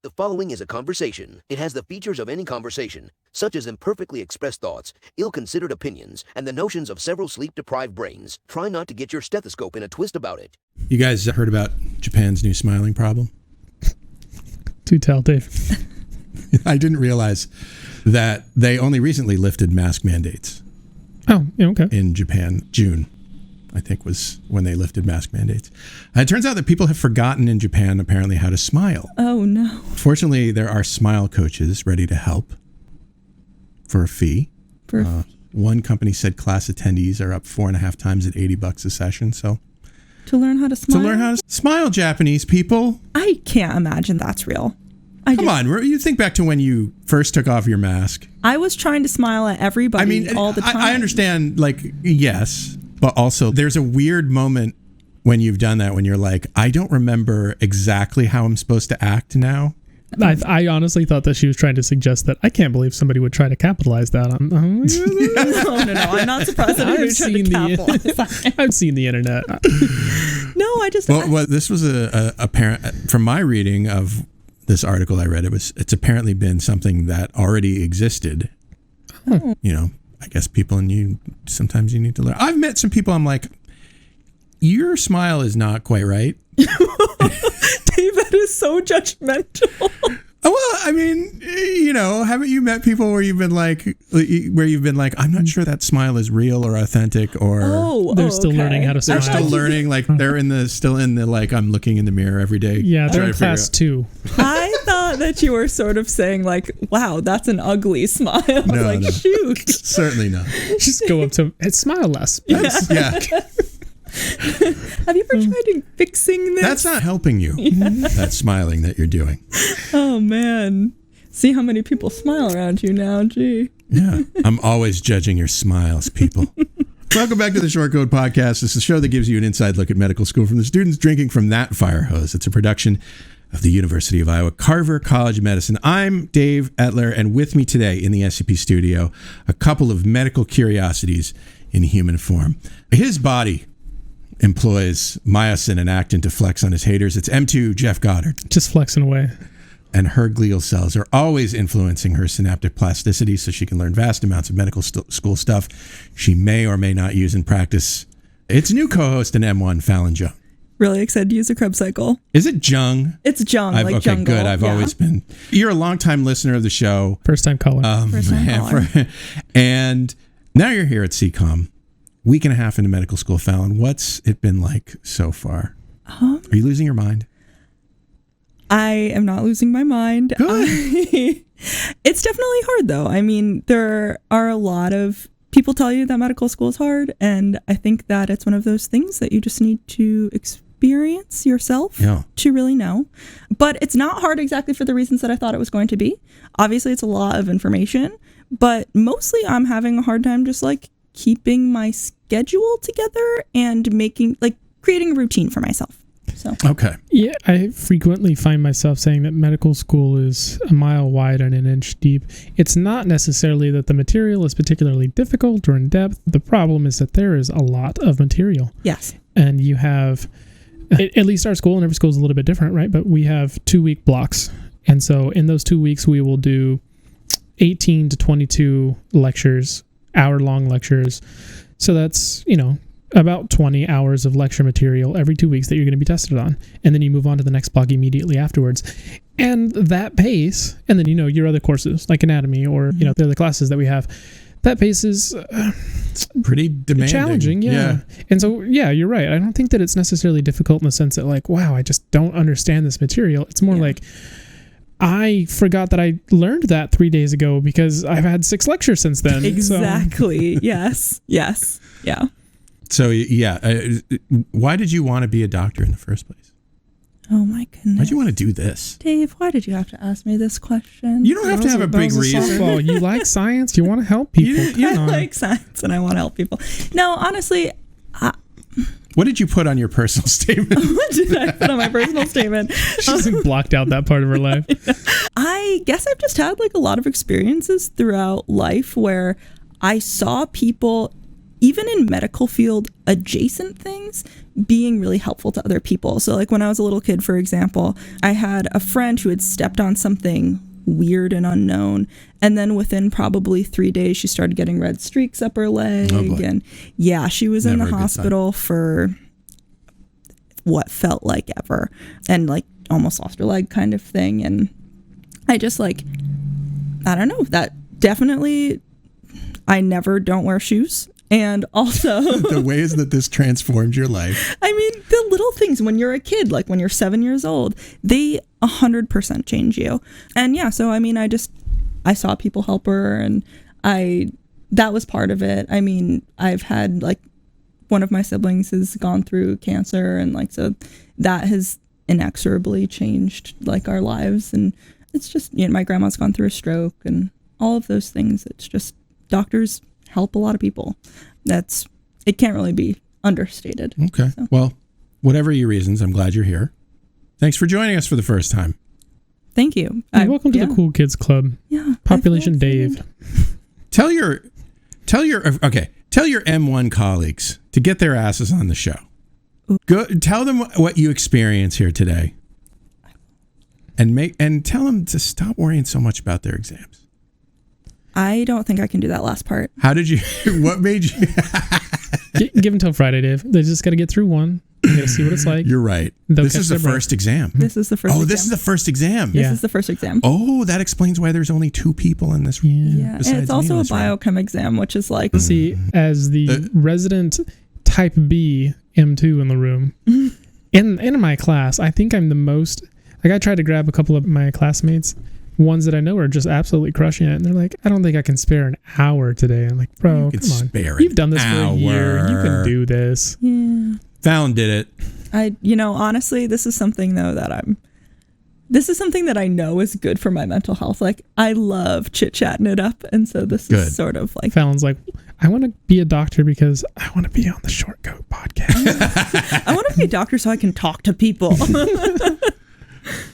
The following is a conversation. It has the features of any conversation, such as imperfectly expressed thoughts, ill-considered opinions, and the notions of several sleep-deprived brains. Try not to get your stethoscope in a twist about it. You guys heard about Japan's new smiling problem? Do tell, Dave. I didn't realize that they only recently lifted mask mandates. Oh, yeah, okay. In Japan, June, I think, was when they lifted mask mandates. It turns out that people have forgotten in Japan, apparently, how to smile. Oh, no. Fortunately, there are smile coaches ready to help for a fee. One company said class attendees are up 4.5 times at $80 a session. So to learn how to smile? To learn how to smile, Japanese people. I can't imagine that's real. Come on, you think back to when you first took off your mask. I was trying to smile at everybody all the time. I understand, yes, but also there's a weird moment when you've done that when you're like, I don't remember exactly how I'm supposed to act now. I honestly thought that she was trying to suggest that I can't believe somebody would try to capitalize that on. No, I'm not surprised that anybody tried to capitalize that. I've seen the internet. No, I just... Well, this was apparent from my reading of this article I read. It's apparently been something that already existed. Oh. You know, I guess people sometimes you need to learn. I've met some people I'm like, your smile is not quite right. David is so judgmental. Well, I mean, haven't you met people where you've been like, I'm not sure that smile is real or authentic, or they're still learning how to smile. They're still learning, like they're still in the like, I'm looking in the mirror every day. Yeah, they're in class 2. I thought that you were sort of saying like, wow, that's an ugly smile. No. Shoot. Certainly not. Just go up to him, smile less. Yeah. Have you ever tried fixing this? That's not helping you. Yeah. That smiling that you're doing. Oh, man. See how many people smile around you now, gee. Yeah. I'm always judging your smiles, people. Welcome back to the Short Code Podcast. It's the show that gives you an inside look at medical school from the students drinking from that fire hose. It's a production of the University of Iowa Carver College of Medicine. I'm Dave Etler, and with me today in the SCP studio, a couple of medical curiosities in human form. His body employs myosin and actin to flex on his haters. It's M2 Jeff Goddard. Just flexing away. And her glial cells are always influencing her synaptic plasticity so she can learn vast amounts of medical school stuff she may or may not use in practice. It's new co-host and M1 Fallon Jung. Really excited to use the Krebs cycle. Is it Jung? It's Jung, like okay, jungle. Good. I've always been. You're a longtime listener of the show. First-time caller. Caller. And now you're here at CCOM. Week and a half into medical school, Fallon. What's it been like so far? Are you losing your mind? I am not losing my mind. Good. It's definitely hard, though. I mean, there are a lot of people tell you that medical school is hard, and I think that it's one of those things that you just need to experience yourself to really know. But it's not hard exactly for the reasons that I thought it was going to be. Obviously, it's a lot of information, but mostly I'm having a hard time just like keeping my schedule together and creating a routine for myself. So okay. Yeah, I frequently find myself saying that medical school is a mile wide and an inch deep. It's not necessarily that the material is particularly difficult or in depth. The problem is that there is a lot of material. Yes. And you have, at least our school, and every school is a little bit different, right? But we have 2-week blocks. And so in those 2 weeks, we will do 18 to 22 lectures, hour-long lectures. So that's, about 20 hours of lecture material every 2 weeks that you're going to be tested on. And then you move on to the next block immediately afterwards. And that pace, and then, your other courses like anatomy or, the other classes that we have, that pace is pretty demanding. Challenging, yeah. And so, yeah, you're right. I don't think that it's necessarily difficult in the sense that like, wow, I just don't understand this material. It's more like, I forgot that I learned that 3 days ago because I've had 6 lectures since then. Exactly. So. Yes. Yeah. So, why did you want to be a doctor in the first place? Oh, my goodness. Why did you want to do this? Dave, why did you have to ask me this question? You don't have to have a big reason. You like science. You want to help people. I like science and I want to help people. No, honestly... What did you put on your personal statement? What did I put on my personal statement? She's blocked out that part of her life. I guess I've just had a lot of experiences throughout life where I saw people even in medical field adjacent things, being really helpful to other people. So like when I was a little kid, for example, I had a friend who had stepped on something weird and unknown, and then within probably 3 days she started getting red streaks up her leg. And yeah, she was in the hospital for what felt like ever, and like almost lost her leg kind of thing. And I just like, I don't know, that definitely, I never don't wear shoes. And also the ways that this transformed your life. I mean, the little things when you're a kid, like when you're 7 years old, they 100% change you. And yeah, so I mean, I saw people help her, and that was part of it. I mean, I've had like one of my siblings has gone through cancer, and like, so that has inexorably changed like our lives. And it's just, you know, my grandma's gone through a stroke and all of those things. It's just, doctors help a lot of people. It can't really be understated. Okay. So. Well, whatever your reasons, I'm glad you're here. Thanks for joining us for the first time. Thank you. Welcome to the Cool Kids Club. Yeah. Population Dave. Tell your M1 colleagues to get their asses on the show. Go tell them what you experience here today. And tell them to stop worrying so much about their exams. I don't think I can do that last part. What made you? Give until Friday, Dave. They just got to get through one. They got to see what it's like. You're right. This is the first exam. This is the first exam. This is the first exam. This is the first exam. Oh, that explains why there's only 2 people in this room. Yeah, and it's also a biochem exam, which is like... See, as the resident type B M2 in the room, in my class, I think I'm the most... Like, I tried to grab a couple of my classmates, ones that I know are just absolutely crushing it, and they're like, I don't think I can spare an hour today. I'm like, bro, come on. You've done this for a year. You can do this. Yeah. Fallon did it. Honestly, this is something though that I know is good for my mental health. Like, I love chit-chatting it up, and so this is sort of like... Fallon's like, I want to be a doctor because I want to be on the Short Coat podcast. I want to be a doctor so I can talk to people.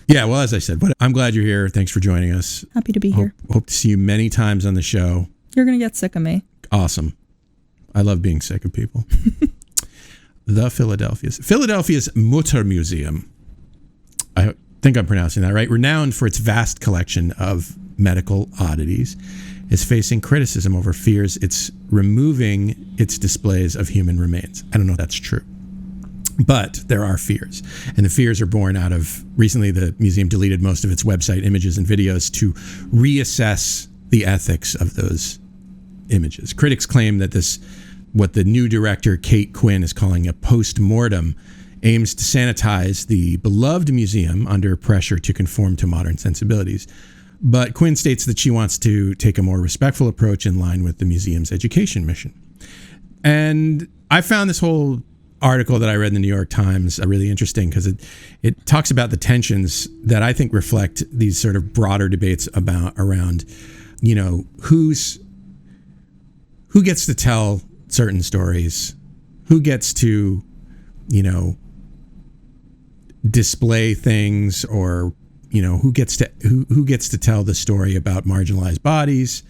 Yeah, well, as I said, but I'm glad you're here. Thanks for joining us. Happy to be here. Hope to see you many times on the show. You're going to get sick of me. Awesome. I love being sick of people. The Philadelphia's Mütter Museum. I think I'm pronouncing that right. Renowned for its vast collection of medical oddities, is facing criticism over fears it's removing its displays of human remains. I don't know if that's true. But there are fears, and the fears are born out of, recently the museum deleted most of its website images and videos to reassess the ethics of those images. Critics claim that what the new director Kate Quinn is calling a post-mortem, aims to sanitize the beloved museum under pressure to conform to modern sensibilities. But Quinn states that she wants to take a more respectful approach in line with the museum's education mission. And I found this whole article that I read in the New York Times really interesting because it talks about the tensions that I think reflect these sort of broader debates around, you know, who gets to tell certain stories, who gets to, you know, display things, or, you know, who gets to tell the story about marginalized bodies.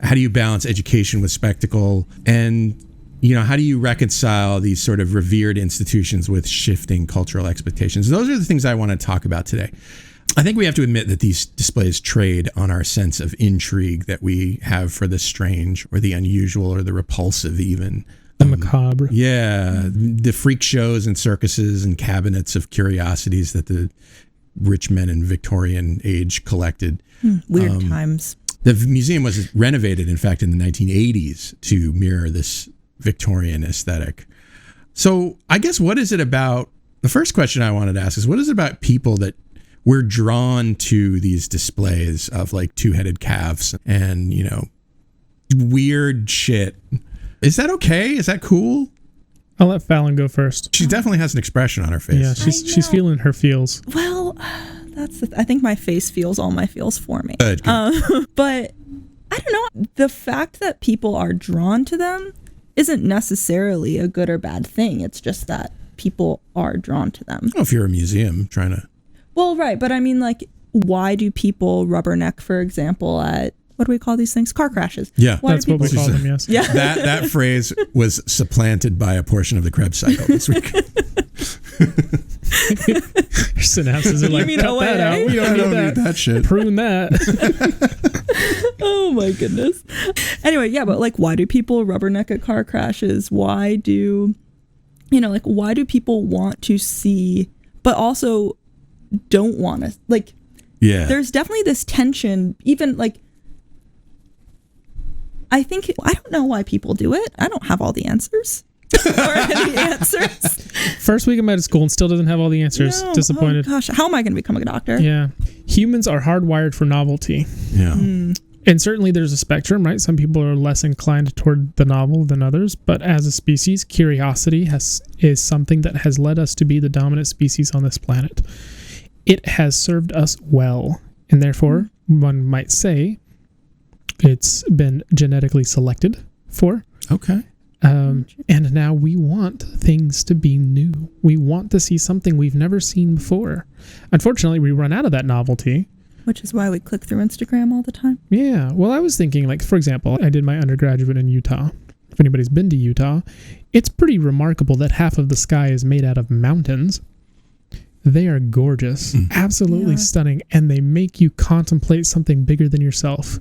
How do you balance education with spectacle? And, you know, how do you reconcile these sort of revered institutions with shifting cultural expectations? Those are the things I want to talk about today. I think we have to admit that these displays trade on our sense of intrigue that we have for the strange or the unusual or the repulsive even. The macabre. Yeah. The freak shows and circuses and cabinets of curiosities that the rich men in Victorian age collected. Weird times. The museum was renovated, in fact, in the 1980s to mirror this Victorian aesthetic. So I guess what is it about, the first question I wanted to ask is, what is it about people that we're drawn to these displays of like 2-headed calves and, you know, weird shit? Is that okay? Is that cool? I'll let Fallon go first. She definitely has an expression on her face. Yeah, she's feeling her feels. Well, I think my face feels all my feels for me. Good. But I don't know. The fact that people are drawn to them isn't necessarily a good or bad thing. It's just that people are drawn to them. Well, if you're a museum trying to... Well, right. But I mean, like, why do people rubberneck, for example, at what do we call these things? Car crashes. Yeah, Why That's what we call them, yes. Yeah. that phrase was supplanted by a portion of the Krebs cycle this week. Your synapses are like, mean cut that OA? out. We don't need that shit. Prune that. Oh my goodness. Anyway, yeah, but like, why do people rubberneck at car crashes? Why do, why do people want to see, but also don't want to, like, Yeah. there's definitely this tension, even like, I don't know why people do it. I don't have all the answers. Or any answers. First week of med school and still doesn't have all the answers. No. Disappointed. Oh gosh, how am I going to become a doctor? Yeah. Humans are hardwired for novelty. Yeah. And certainly there's a spectrum, right? Some people are less inclined toward the novel than others. But as a species, curiosity is something that has led us to be the dominant species on this planet. It has served us well. And therefore, one might say it's been genetically selected for. Okay. And now we want things to be new. We want to see something we've never seen before. Unfortunately, we run out of that novelty. Which is why we click through Instagram all the time. Yeah. Well, I was thinking, like, for example, I did my undergraduate in Utah. If anybody's been to Utah, it's pretty remarkable that half of the sky is made out of mountains. They are gorgeous, absolutely stunning, and they make you contemplate something bigger than yourself.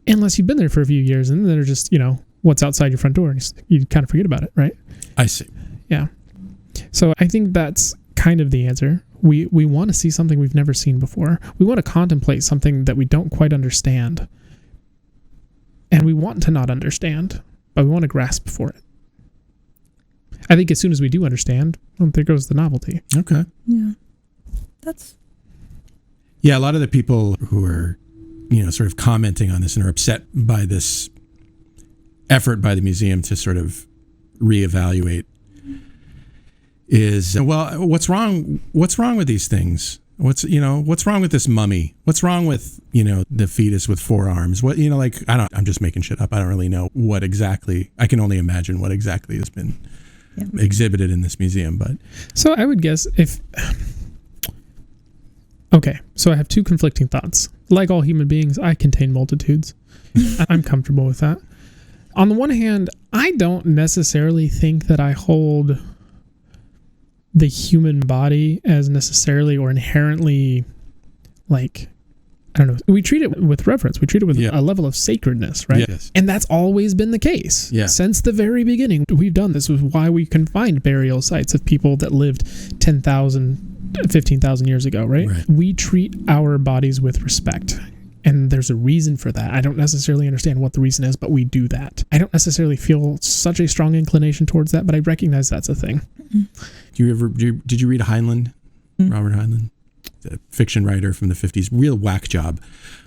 Unless you've been there for a few years, and they're just, what's outside your front door, and you kind of forget about it, right? I see. Yeah. So I think that's kind of the answer. We want to see something we've never seen before. We want to contemplate something that we don't quite understand. And we want to not understand, but we want to grasp for it. I think as soon as we do understand, well, there goes the novelty. Okay. Yeah. Yeah, a lot of the people who are, sort of commenting on this and are upset by this effort by the museum to sort of reevaluate is, well, what's wrong with these things? What's wrong with this mummy? What's wrong with, the fetus with 4 arms? What, I'm just making shit up. I don't really know what exactly, I can only imagine what exactly has been exhibited in this museum, but. So I would guess okay, so I have 2 conflicting thoughts. Like all human beings, I contain multitudes. I'm comfortable with that. On the one hand, I don't necessarily think that I hold the human body as necessarily or inherently, like, I don't know. We treat it with reverence. We treat it with a level of sacredness, right? Yes. And that's always been the case. Yeah. Since the very beginning, we've done this. This is why we can find burial sites of people that lived 10,000, 15,000 years ago, right? We treat our bodies with respect. And there's a reason for that. I don't necessarily understand what the reason is, but we do that. I don't necessarily feel such a strong inclination towards that, but I recognize that's a thing. Did you read Highland? Robert Highland? A fiction writer from the 50s. Real whack job.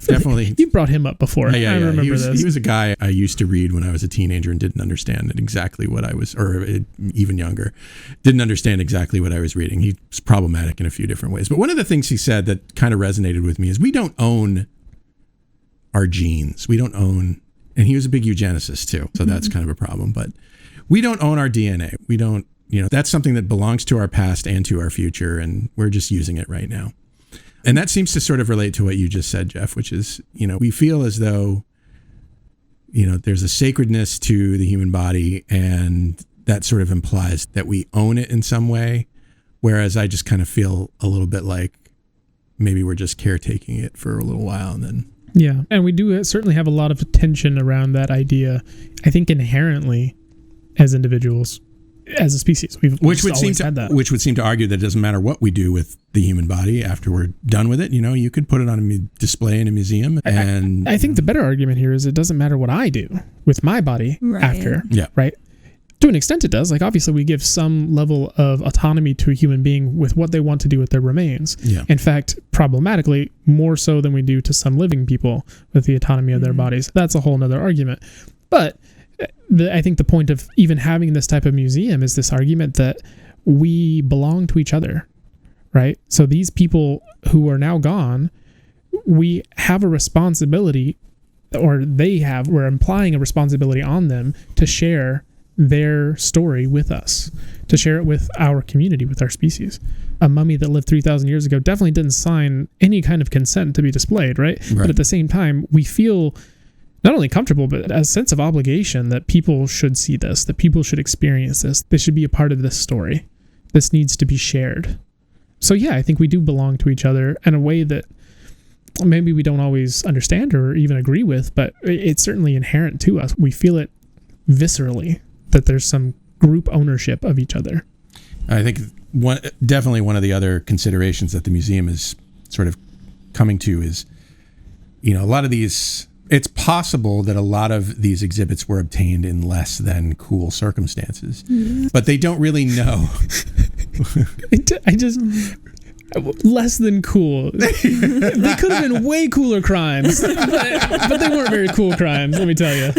Definitely. You brought him up before. Yeah. I remember this. He was a guy I used to read when I was a teenager and didn't understand exactly what I was, or even younger, didn't understand exactly what I was reading. He's problematic in a few different ways. But one of the things he said that kind of resonated with me is we don't own our genes. We don't own, and he was a big eugenicist too, so that's kind of a problem, but we don't own our DNA. We don't, that's something that belongs to our past and to our future, and we're just using it right now. And that seems to sort of relate to what you just said, Jeff, which is, we feel as though, there's a sacredness to the human body, and that sort of implies that we own it in some way, whereas I just kind of feel a little bit like maybe we're just caretaking it for a little while and then. Yeah, and we do certainly have a lot of tension around that idea. I think inherently, as individuals, as a species, which would seem to argue that it doesn't matter what we do with the human body after we're done with it. You could put it on a display in a museum, and I think the better argument here is it doesn't matter what I do with my body after. Yeah, right. To an extent, it does. Like, obviously, we give some level of autonomy to a human being with what they want to do with their remains. Yeah. In fact, problematically, more so than we do to some living people with the autonomy of their bodies. That's a whole nother argument. But I think the point of even having this type of museum is this argument that we belong to each other, right? So these people who are now gone, we have a responsibility, or we're implying a responsibility on them to share their story with us, to share it with our community, with our species. a mummy that lived 3,000 years ago definitely didn't sign any kind of consent to be displayed, right? But at the same time, we feel not only comfortable, but a sense of obligation that people should see this, that people should experience this. They should be a part of this story. This needs to be shared. So yeah, I think we do belong to each other in a way that maybe we don't always understand or even agree with, but it's certainly inherent to us. We feel it viscerally, that there's some group ownership of each other. I think definitely one of the other considerations that the museum is sort of coming to is, a lot of these, it's possible that a lot of these exhibits were obtained in less than cool circumstances, but they don't really know. Less than cool. They could have been way cooler crimes, but they weren't very cool crimes, let me tell you.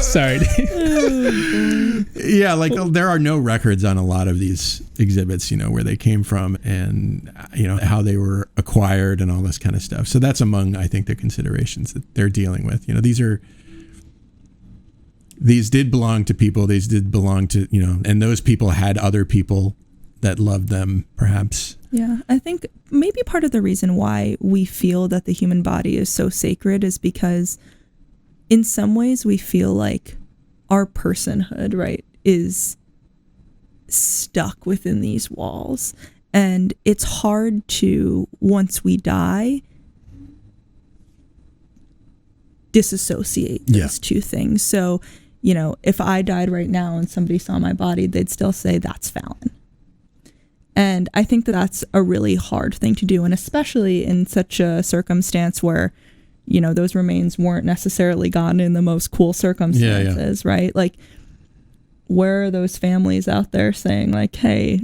Sorry, Dave. Yeah, like there are no records on a lot of these exhibits, where they came from and, how they were acquired and all this kind of stuff. So that's among, I think, the considerations that they're dealing with. These did belong to people. These did belong to, and those people had other people that loved them, perhaps. Yeah, I think maybe part of the reason why we feel that the human body is so sacred is because in some ways we feel like our personhood, right, is stuck within these walls. And it's hard to, once we die, disassociate those two things. So, if I died right now and somebody saw my body, they'd still say that's Fallon. And I think that that's a really hard thing to do. And especially in such a circumstance where, those remains weren't necessarily gotten in the most cool circumstances, right? Like, where are those families out there saying like, hey,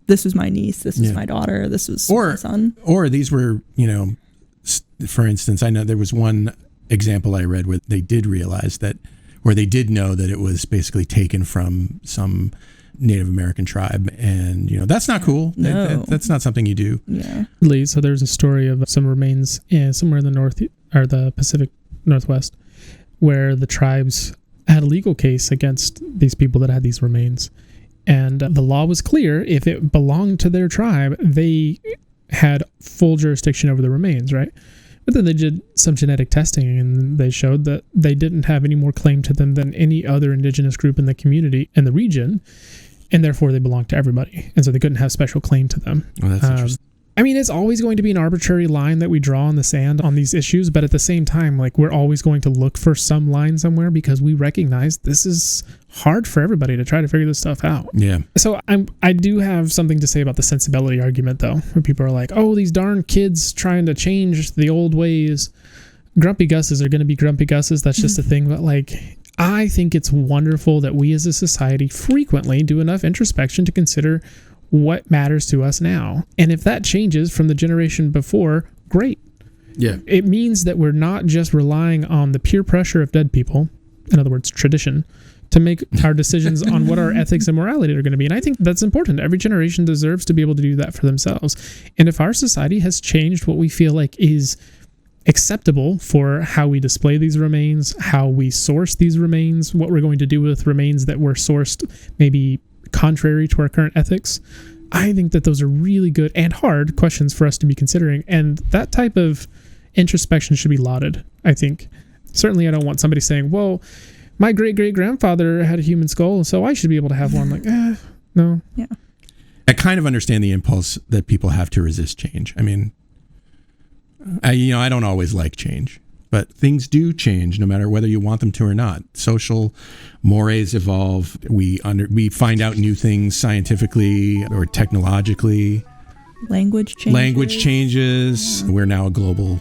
this was my niece, this was my daughter, this was my son? Or these were, for instance, I know there was one example I read where they did realize that, or they did know that it was basically taken from some Native American tribe, and that's not cool. No. That's not something you do. Yeah. So there's a story of some remains somewhere in the north or the Pacific Northwest, where the tribes had a legal case against these people that had these remains, and the law was clear: if it belonged to their tribe, they had full jurisdiction over the remains, right? But then they did some genetic testing, and they showed that they didn't have any more claim to them than any other indigenous group in the community in the region. And therefore, they belong to everybody. And so they couldn't have special claim to them. Oh, that's interesting. I mean, it's always going to be an arbitrary line that we draw in the sand on these issues. But at the same time, like, we're always going to look for some line somewhere because we recognize this is hard for everybody to try to figure this stuff out. Yeah. So I do have something to say about the sensibility argument, though, where people are like, oh, these darn kids trying to change the old ways. Grumpy Gusses are going to be grumpy Gusses. That's just a thing. But, like, I think it's wonderful that we as a society frequently do enough introspection to consider what matters to us now. And if that changes from the generation before, great. Yeah. It means that we're not just relying on the peer pressure of dead people, in other words, tradition, to make our decisions on what our ethics and morality are going to be. And I think that's important. Every generation deserves to be able to do that for themselves. And if our society has changed what we feel like is acceptable for how we display these remains, how we source these remains, what we're going to do with remains that were sourced maybe contrary to our current ethics, I think that those are really good and hard questions for us to be considering. And that type of introspection should be lauded, I think. Certainly, I don't want somebody saying, well, my great-great-grandfather had a human skull, so I should be able to have one. Like, no. Yeah. I kind of understand the impulse that people have to resist change. I mean, I don't always like change, but things do change no matter whether you want them to or not. Social mores evolve. We find out new things scientifically or technologically. Language changes. We're now a global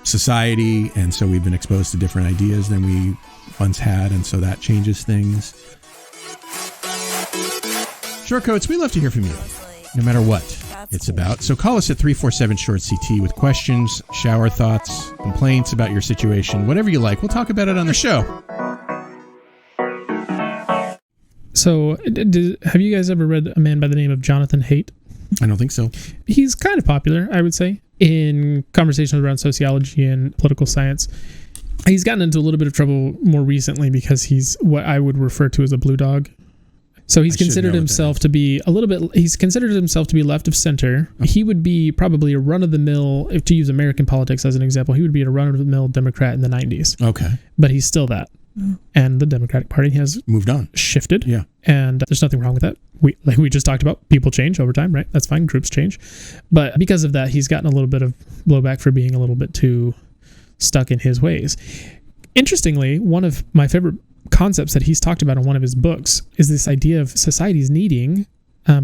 society, and so we've been exposed to different ideas than we once had, and so that changes things. Shortcoats, we love to hear from you, no matter what it's about. So call us at 347-SHORT-CT with questions, shower thoughts, complaints about your situation, whatever you like. We'll talk about it on the show. So, have you guys ever read a man by the name of Jonathan Haidt? I don't think so. He's kind of popular, I would say, in conversations around sociology and political science. He's gotten into a little bit of trouble more recently because he's what I would refer to as a blue dog. So he's I should considered know what himself that to be a little bit. He's considered himself to be left of center. He would be probably a run of the mill, if to use American politics as an example. He would be a run of the mill Democrat in the 90s. Okay. But he's still that. And the Democratic Party has Moved on. shifted. Yeah. And there's nothing wrong with that. Like we just talked about, people change over time, right? That's fine. Groups change. But because of that, he's gotten a little bit of blowback for being a little bit too stuck in his ways. Interestingly, one of my favorite concepts that he's talked about in one of his books is this idea of societies needing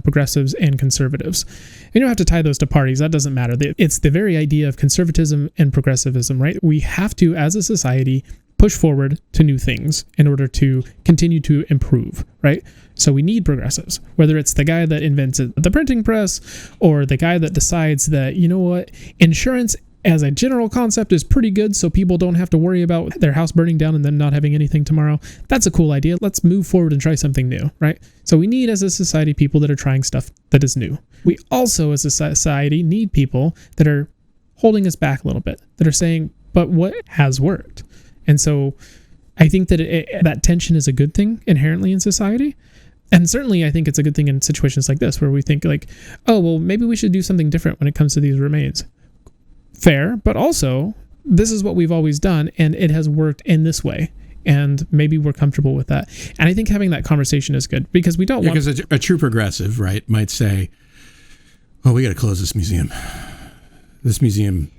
progressives and conservatives. You don't have to tie those to parties. That doesn't matter. It's the very idea of conservatism and progressivism, right? We have to, as a society, push forward to new things in order to continue to improve, right? So we need progressives, whether it's the guy that invented the printing press or the guy that decides that, you know what, insurance as a general concept is pretty good, so people don't have to worry about their house burning down and then not having anything tomorrow. That's a cool idea. Let's move forward and try something new, right? So we need, as a society, people that are trying stuff that is new. We also, as a society, need people that are holding us back a little bit, that are saying, but what has worked? And so I think that that tension is a good thing inherently in society. And certainly I think it's a good thing in situations like this, where we think like, oh, well, maybe we should do something different when it comes to these remains. Fair, but also this is what we've always done and it has worked in this way, and maybe we're comfortable with that. And I think having that conversation is good, because we don't want... Because a true progressive, right, might say, oh, we got to close this museum. This museum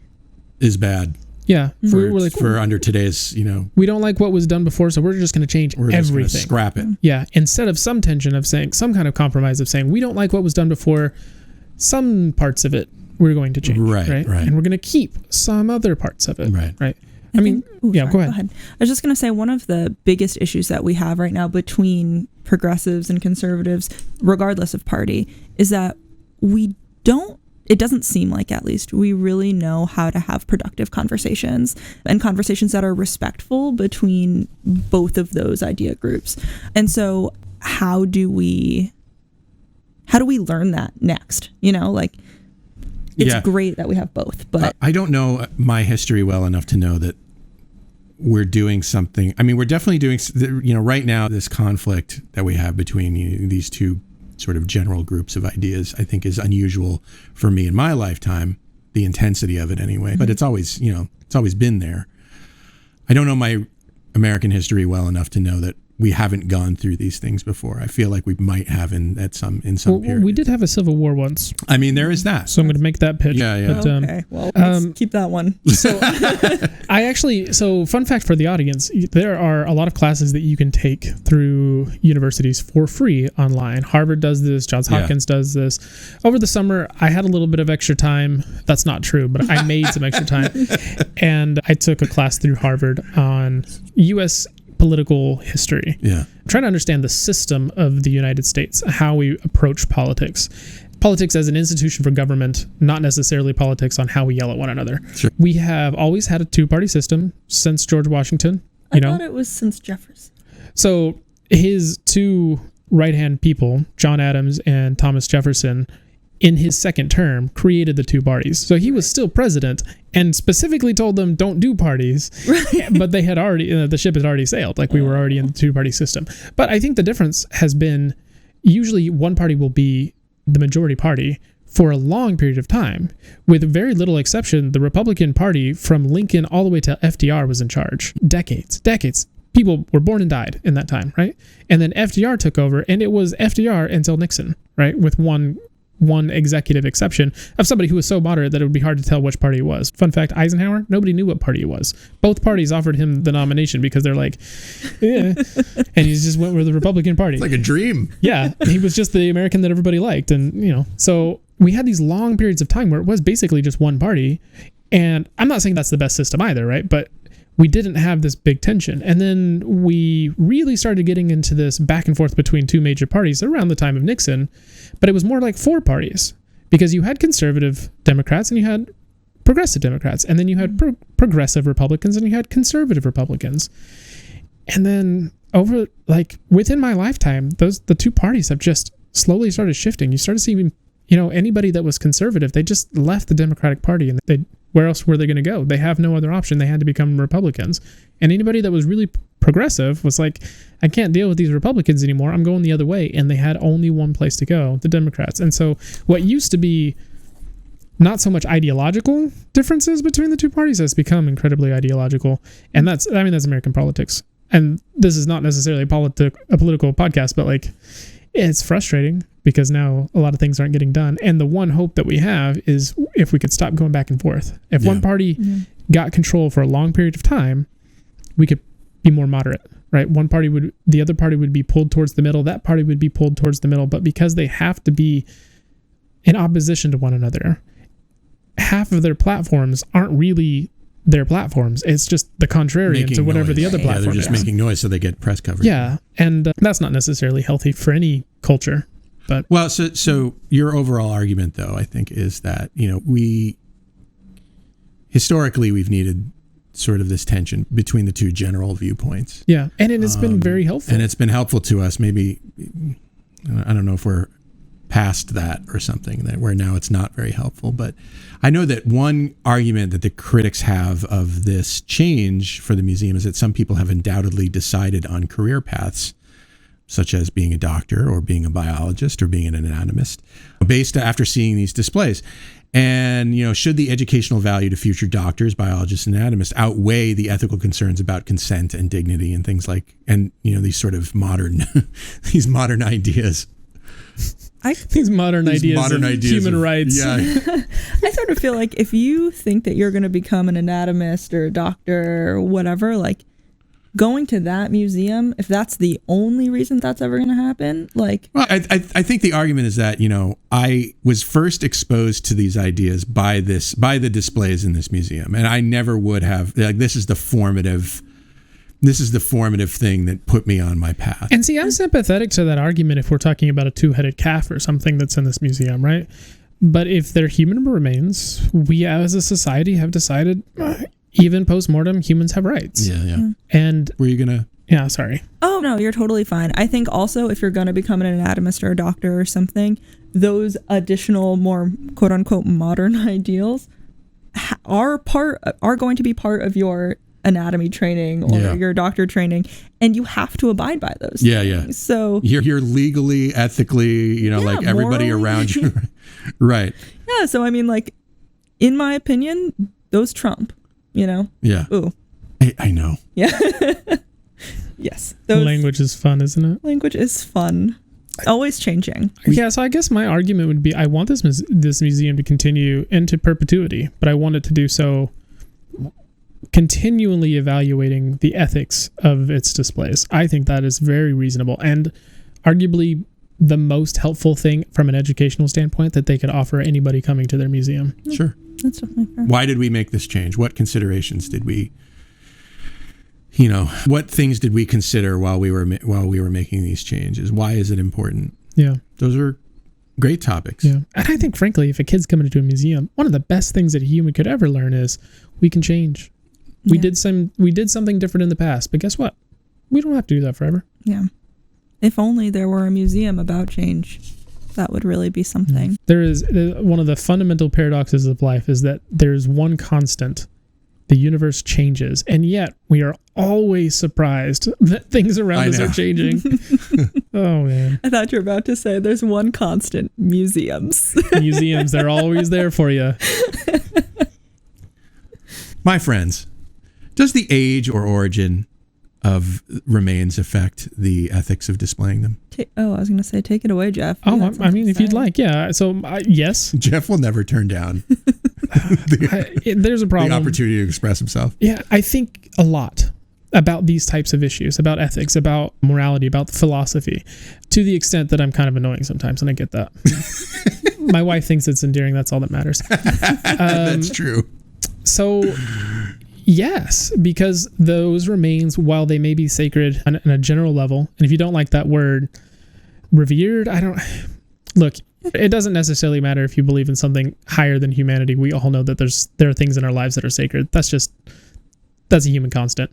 is bad. Yeah. For under today's, we don't like what was done before, so we're just going to change everything. Just gonna scrap it. Yeah. Instead of some tension of saying, some kind of compromise of saying, we don't like what was done before, some parts of it we're going to change, right? And we're going to keep some other parts of it, right? I mean, go ahead. I was just going to say, one of the biggest issues that we have right now between progressives and conservatives, regardless of party, is that it doesn't seem like, at least, we really know how to have productive conversations, and conversations that are respectful between both of those idea groups. And so how do we learn that next? It's great that we have both, but I don't know my history well enough to know that we're doing something. I mean, we're definitely doing, right now, this conflict that we have between these two sort of general groups of ideas, I think is unusual for me in my lifetime, the intensity of it anyway, but it's always been there. I don't know my American history well enough to know that we haven't gone through these things before. I feel like we might have in some period. We did have a civil war once. I mean, there is that. So I'm going to make that pitch. Yeah. But, okay. Well, let's keep that one. So fun fact for the audience, there are a lot of classes that you can take through universities for free online. Harvard does this. Johns Hopkins does this. Over the summer, I had a little bit of extra time. That's not true, but I made some extra time. And I took a class through Harvard on U.S. political history. Yeah. I'm trying to understand the system of the United States, how we approach politics. Politics as an institution for government, not necessarily politics on how we yell at one another. Sure. We have always had a two-party system since George Washington. I thought it was since Jefferson. So his two right-hand people, John Adams and Thomas Jefferson, in his second term, created the two parties. So he was still president and specifically told them, don't do parties. Right. But they had already, the ship had already sailed. Like we were already in the two-party system. But I think the difference has been, usually one party will be the majority party for a long period of time. With very little exception, the Republican Party from Lincoln all the way to FDR was in charge. Decades. People were born and died in that time, right? And then FDR took over, and it was FDR until Nixon, right? With one executive exception of somebody who was so moderate that it would be hard to tell which party it was. Fun fact, Eisenhower, nobody knew what party it was. Both parties offered him the nomination because they're like, yeah. And he just went with the Republican Party. It's like a dream. Yeah. He was just the American that everybody liked. And, so we had these long periods of time where it was basically just one party. And I'm not saying that's the best system either, right? But we didn't have this big tension. And then we really started getting into this back and forth between two major parties around the time of Nixon. But it was more like four parties, because you had conservative Democrats and you had progressive Democrats, and then you had progressive Republicans and you had conservative Republicans. And then within my lifetime, the two parties have just slowly started shifting. You started seeing, anybody that was conservative, they just left the Democratic Party, and where else were they going to go? They have no other option. They had to become Republicans. And anybody that was really progressive was like, I can't deal with these Republicans anymore. I'm going the other way. And they had only one place to go, the Democrats. And so what used to be not so much ideological differences between the two parties has become incredibly ideological. And that's American politics. And this is not necessarily a political podcast, but like, it's frustrating because now a lot of things aren't getting done. And the one hope that we have is if we could stop going back and forth. If one party got control for a long period of time, we could be more moderate, right? The other party would be pulled towards the middle. That party would be pulled towards the middle. But because they have to be in opposition to one another, half of their platforms aren't really their platforms. It's just the contrarian to whatever the other platform is. They're just making noise so they get press coverage. Yeah, and that's not necessarily healthy for any culture. But well, so your overall argument, though, I think, is that, you know, historically we've needed sort of this tension between the two general viewpoints. Yeah, and it's been very helpful. And it's been helpful to us. Maybe, I don't know if we're past that or something, that where now it's not very helpful. But I know that one argument that the critics have of this change for the museum is that some people have undoubtedly decided on career paths, such as being a doctor or being a biologist or being an anatomist, based after seeing these displays. And, you know, should the educational value to future doctors, biologists, and anatomists outweigh the ethical concerns about consent and dignity and things like, and, you know, these sort of modern, these modern ideas. These modern ideas of human rights. Yeah. I sort of feel like if you think that you're going to become an anatomist or a doctor or whatever, like going to that museum, if that's the only reason that's ever going to happen, like... Well, I think the argument is that, you know, I was first exposed to these ideas by the displays in this museum. And I never would have, like, this is the formative thing that put me on my path. And see, I'm sympathetic to that argument if we're talking about a two-headed calf or something that's in this museum, right? But if they're human remains, we as a society have decided, even post-mortem, humans have rights. Yeah. And were you going to... Yeah, sorry. Oh, no, you're totally fine. I think also if you're going to become an anatomist or a doctor or something, those additional, more quote-unquote modern ideals are going to be part of your anatomy training or your doctor training, and you have to abide by those things. So you're legally, ethically, you know, like everybody morally around you. Right. Yeah, so I mean, like, in my opinion, those trump, you know? Yeah. Ooh. I know. Yeah. Yes. Language is fun, isn't it? Language is fun. Always changing. Yeah, so I guess my argument would be I want this museum to continue into perpetuity, but I want it to do so continually evaluating the ethics of its displays. I think that is very reasonable and arguably the most helpful thing from an educational standpoint that they could offer anybody coming to their museum. Sure. That's definitely fair. Why did we make this change? What considerations did we, you know, what things did we consider while we were making these changes? Why is it important? Yeah. Those are great topics. Yeah. And I think, frankly, if a kid's coming into a museum, one of the best things that a human could ever learn is we can change. We did something different in the past, but guess what? We don't have to do that forever. Yeah. If only there were a museum about change, that would really be something. There is one of the fundamental paradoxes of life is that there's one constant. The universe changes, and yet we are always surprised that things around us are changing. Oh, man. I thought you were about to say there's one constant: museums. Museums, they're always there for you. My friends, does the age or origin of remains affect the ethics of displaying them? I was going to say, take it away, Jeff. Oh, I mean, if you'd like, yeah. So, yes. Jeff will never turn down there's a problem. The opportunity to express himself. Yeah, I think a lot about these types of issues, about ethics, about morality, about philosophy, to the extent that I'm kind of annoying sometimes, and I get that. My wife thinks it's endearing. That's all that matters. That's true. So, yes, because those remains, while they may be sacred on a general level, and if you don't like that word, revered, look, it doesn't necessarily matter if you believe in something higher than humanity. We all know that there are things in our lives that are sacred. That's a human constant.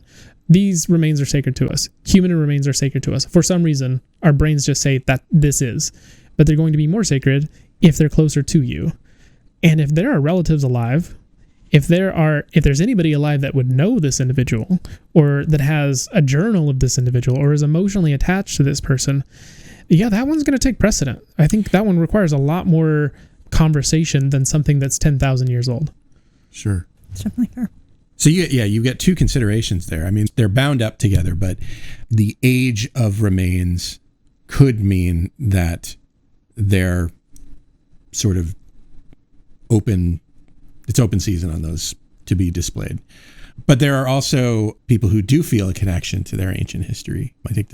These remains are sacred to us. Human remains are sacred to us. For some reason, our brains just say that this is, but they're going to be more sacred if they're closer to you. And if there are relatives alive, if there's anybody alive that would know this individual, or that has a journal of this individual, or is emotionally attached to this person, yeah, that one's going to take precedent. I think that one requires a lot more conversation than something that's 10,000 years old. Sure. It's definitely fair. So you get two considerations there. I mean, they're bound up together, but the age of remains could mean that they're sort of it's open season on those to be displayed. But there are also people who do feel a connection to their ancient history. I think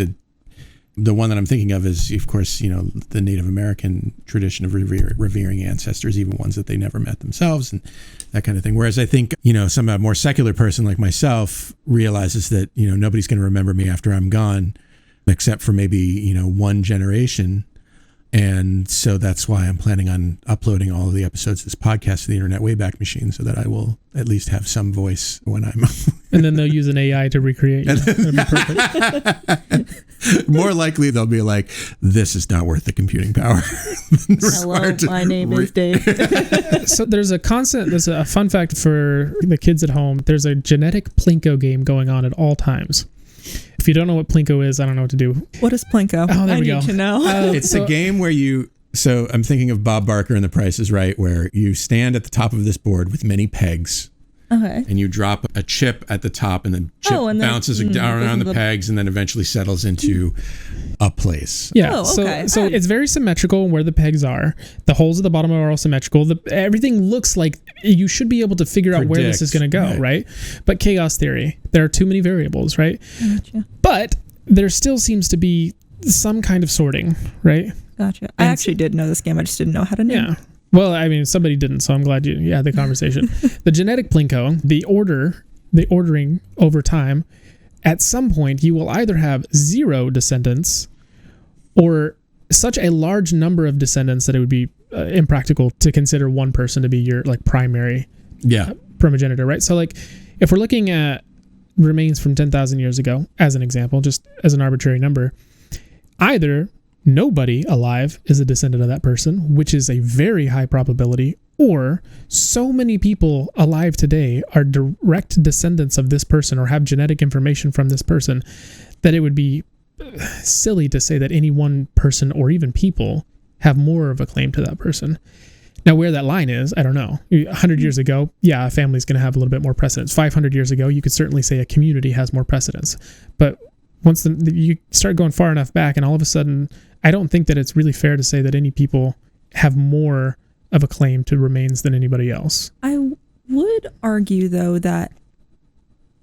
the one that I'm thinking of is, of course, the Native American tradition of revering ancestors, even ones that they never met themselves, and that kind of thing. Whereas I think, some more secular person like myself realizes that, nobody's going to remember me after I'm gone, except for maybe, one generation. And so that's why I'm planning on uploading all of the episodes of this podcast to the Internet Wayback Machine, so that I will at least have some voice when I'm... And then they'll use an AI to recreate you. That'd be perfect. More likely they'll be like, this is not worth the computing power. Hello, my name is Dave. So there's a fun fact for the kids at home. There's a genetic Plinko game going on at all times. If you don't know what Plinko is, I don't know what to do. What is Plinko? Oh, there we go. I need to know. It's a game where so I'm thinking of Bob Barker in The Price is Right, where you stand at the top of this board with many pegs. Okay. And you drop a chip at the top, and the chip bounces around the pegs and then eventually settles into a place. Yeah. Okay. So it's very symmetrical where the pegs are. The holes at the bottom are all symmetrical. Everything looks like you should be able to figure out where this is going to go, right? But chaos theory, there are too many variables, right? Gotcha. But there still seems to be some kind of sorting, right? Gotcha. I actually did know this game. I just didn't know how to name it. Yeah. Well, I mean, somebody didn't, so I'm glad you had the conversation. The genetic Plinko, the ordering over time, at some point you will either have 0 descendants or such a large number of descendants that it would be impractical to consider one person to be your primary primogenitor, right? So if we're looking at remains from 10,000 years ago, as an example, just as an arbitrary number, either nobody alive is a descendant of that person, which is a very high probability, or so many people alive today are direct descendants of this person or have genetic information from this person that it would be silly to say that any one person or even people have more of a claim to that person. Now, where that line is, I don't know. 100 years ago, a family's going to have a little bit more precedence. 500 years ago, you could certainly say a community has more precedence. But once you start going far enough back, and all of a sudden, I don't think that it's really fair to say that any people have more of a claim to remains than anybody else. I would argue, though, that,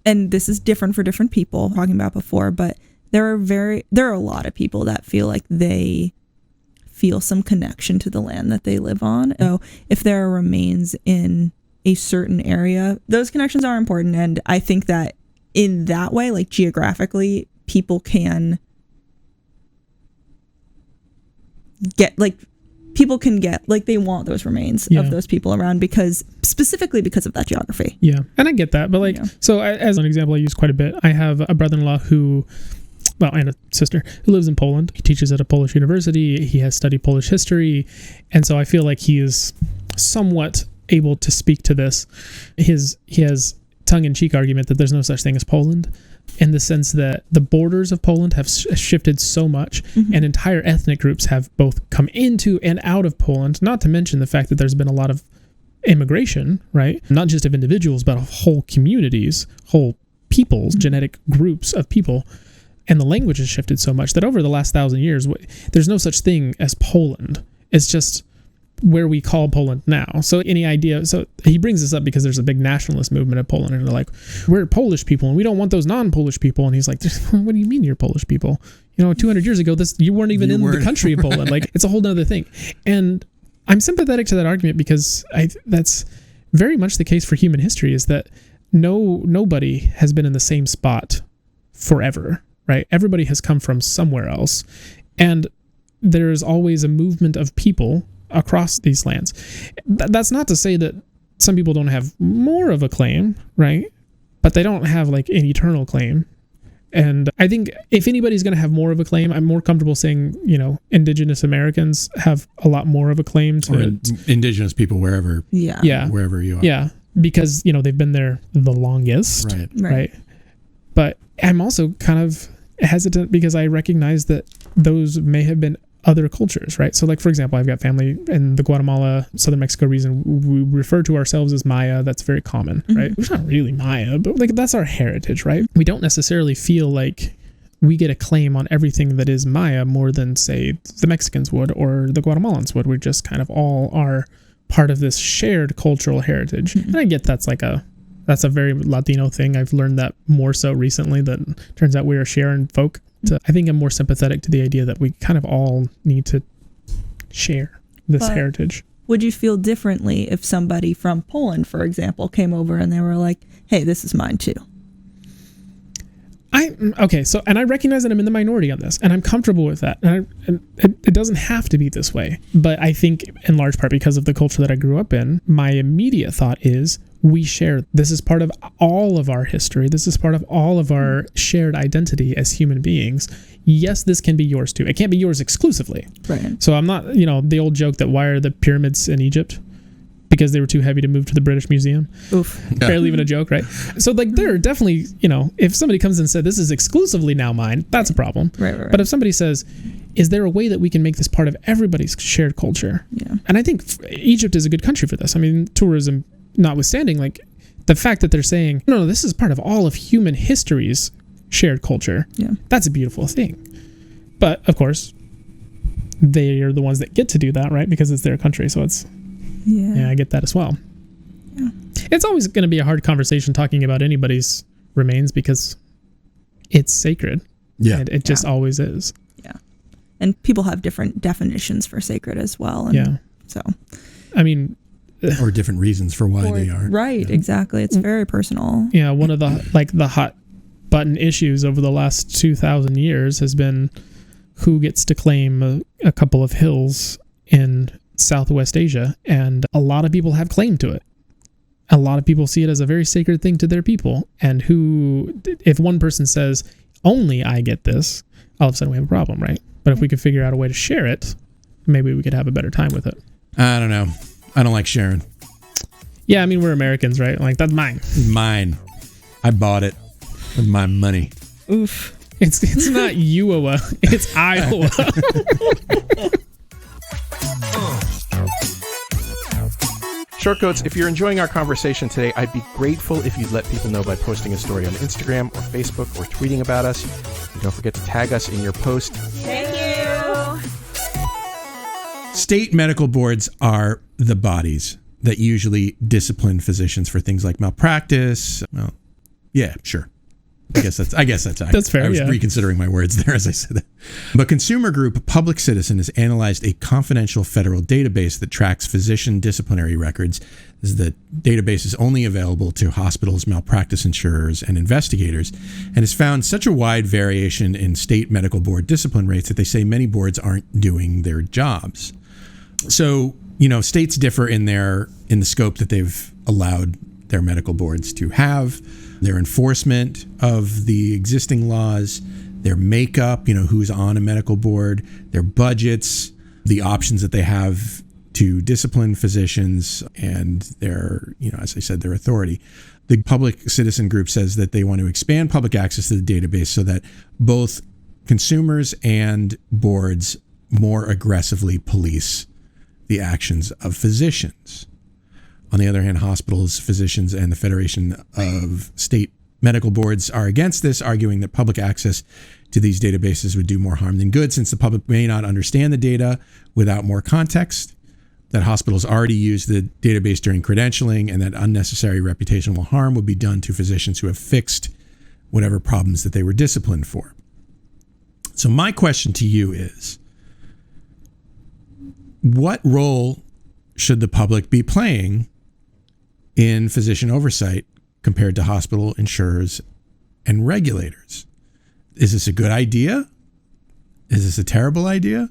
and this is different for different people, talking about before, but there are a lot of people that feel like they feel some connection to the land that they live on. So if there are remains in a certain area, those connections are important. And I think that in that way, geographically, people can get they want those remains of those people around specifically because of that geography. Yeah. And I get that. But so as an example, I use quite a bit. I have a brother-in-law and a sister who lives in Poland. He teaches at a Polish university. He has studied Polish history. And so I feel like he is somewhat able to speak to this. He has tongue-in-cheek argument that there's no such thing as Poland, in the sense that the borders of Poland have shifted so much, and entire ethnic groups have both come into and out of Poland, not to mention the fact that there's been a lot of immigration, right? Not just of individuals, but of whole communities, whole peoples, genetic groups of people. And the language has shifted so much that over the last 1,000 years, there's no such thing as Poland. It's just where we call Poland now. So he brings this up because there's a big nationalist movement in Poland, and they're like, we're Polish people and we don't want those non-Polish people. And he's like, what do you mean you're Polish people? 200 years ago, you weren't even in the country of Poland. It's a whole nother thing. And I'm sympathetic to that argument because that's very much the case for human history, is that nobody has been in the same spot forever, right? Everybody has come from somewhere else. And there's always a movement of people across these lands. That's not to say that some people don't have more of a claim, right? But they don't have an eternal claim. And I think if anybody's going to have more of a claim, I'm more comfortable saying, indigenous Americans have a lot more of a claim to indigenous people wherever you are. Yeah. because, they've been there the longest. Right. But I'm also kind of hesitant because I recognize that those may have been other cultures, right? So like, for example, I've got family in the Guatemala, Southern Mexico region. We refer to ourselves as Maya. That's very common, right? It's not really Maya, but like that's our heritage, right? We don't necessarily feel like we get a claim on everything that is Maya more than, say, the Mexicans would or the Guatemalans would. We just kind of all are part of this shared cultural heritage. And I get that's a very Latino thing. I've learned that more so recently, that turns out we are sharing folk. So I think I'm more sympathetic to the idea that we kind of all need to share this heritage. Would you feel differently if somebody from Poland, for example, came over and they were like, hey, this is mine too? And I recognize that I'm in the minority on this, and I'm comfortable with that. And it doesn't have to be this way. But I think in large part because of the culture that I grew up in, my immediate thought is we share. This is part of all of our history. This is part of all of our shared identity as human beings. Yes, this can be yours too. It can't be yours exclusively. Right. So I'm not, the old joke that why are the pyramids in Egypt? Because they were too heavy to move to the British Museum. Oof. Barely even a joke, right? So like there are definitely, if somebody comes and said this is exclusively now mine, that's a problem. Right. But if somebody says, is there a way that we can make this part of everybody's shared culture? Yeah. And I think Egypt is a good country for this. I mean, tourism notwithstanding, like the fact that they're saying, no, this is part of all of human history's shared culture. Yeah. That's a beautiful thing. But of course, they are the ones that get to do that, right? Because it's their country. So it's, yeah, I get that as well. Yeah. It's always going to be a hard conversation talking about anybody's remains because it's sacred. Yeah. It just always is. Yeah. And people have different definitions for sacred as well. And so, I mean, or different reasons for why they are. Right. Yeah. Exactly. It's very personal. Yeah. One of the hot button issues over the last 2,000 years has been who gets to claim a couple of hills in Southwest Asia, and a lot of people have claim to it. A lot of people see it as a very sacred thing to their people, and if one person says, only I get this, all of a sudden we have a problem, right? But if we could figure out a way to share it, maybe we could have a better time with it. I don't know. I don't like sharing. Yeah, I mean, we're Americans, right? Like, that's mine. Mine. I bought it with my money. Oof. It's not Iowa, it's Iowa. Shortcoats, if you're enjoying our conversation today, I'd be grateful if you'd let people know by posting a story on Instagram or Facebook or tweeting about us. And don't forget to tag us in your post. Thank you. State medical boards are the bodies that usually discipline physicians for things like malpractice. Well, yeah, sure. I guess that's accurate. That's fair. I was reconsidering my words there as I said that. But consumer group Public Citizen has analyzed a confidential federal database that tracks physician disciplinary records. The database is only available to hospitals, malpractice insurers, and investigators, and has found such a wide variation in state medical board discipline rates that they say many boards aren't doing their jobs. So, states differ in the scope that they've allowed their medical boards to have, their enforcement of the existing laws, their makeup, who's on a medical board, their budgets, the options that they have to discipline physicians, and their, as I said, their authority. The Public Citizen group says that they want to expand public access to the database so that both consumers and boards more aggressively police the actions of physicians. On the other hand, hospitals, physicians, and the Federation of State Medical Boards are against this, arguing that public access to these databases would do more harm than good, since the public may not understand the data without more context, that hospitals already use the database during credentialing, and that unnecessary reputational harm would be done to physicians who have fixed whatever problems that they were disciplined for. So my question to you is, what role should the public be playing in physician oversight compared to hospital insurers and regulators? Is this a good idea? Is this a terrible idea?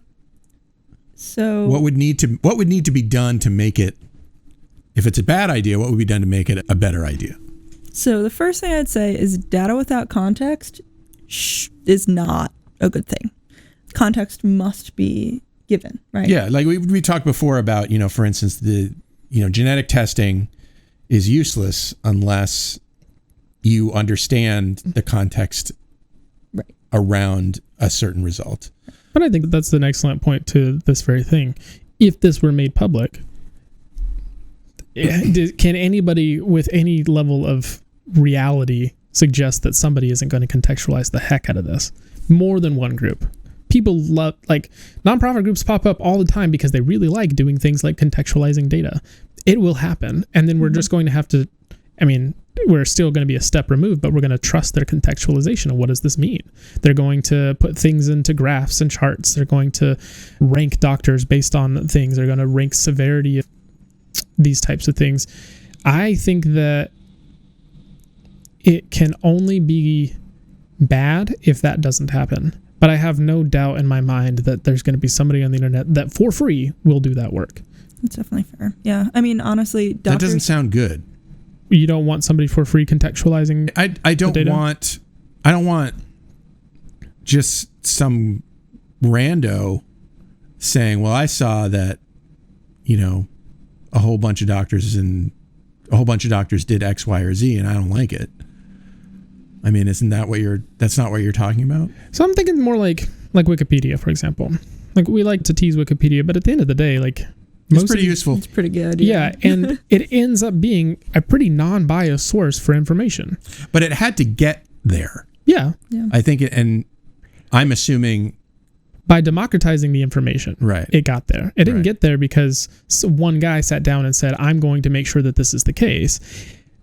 So what would need to be done to make it, if it's a bad idea, what would be done to make it a better idea? So the first thing I'd say is data without context is not a good thing. Context must be given, right? Yeah, like we talked before about, for instance, the genetic testing is useless unless you understand the context around a certain result. But I think that's an excellent point to this very thing. If this were made public, can anybody with any level of reality suggest that somebody isn't going to contextualize the heck out of this? More than one group. People love, like, nonprofit groups pop up all the time because they really like doing things like contextualizing data. It will happen. And then we're just going to have to, I mean, we're still going to be a step removed, but we're going to trust their contextualization of what does this mean. They're going to put things into graphs and charts. They're going to rank doctors based on things. They're going to rank severity of these types of things. I think that it can only be bad if that doesn't happen. But I have no doubt in my mind that there's going to be somebody on the internet that for free will do that work. That's definitely fair. Yeah. I mean, honestly, that doesn't sound good. You don't want somebody for free contextualizing. I don't want just some rando saying, well, I saw that, you know, a whole bunch of doctors did X, Y, or Z, and I don't like it. I mean, that's not what you're talking about? So I'm thinking more like Wikipedia, for example. Like, we like to tease Wikipedia, but at the end of the day, like, it's pretty useful. It's pretty good. Yeah, and it ends up being a pretty non-biased source for information. But it had to get there. Yeah. I think and I'm assuming by democratizing the information, right, it got there. It didn't get there because one guy sat down and said, I'm going to make sure that this is the case.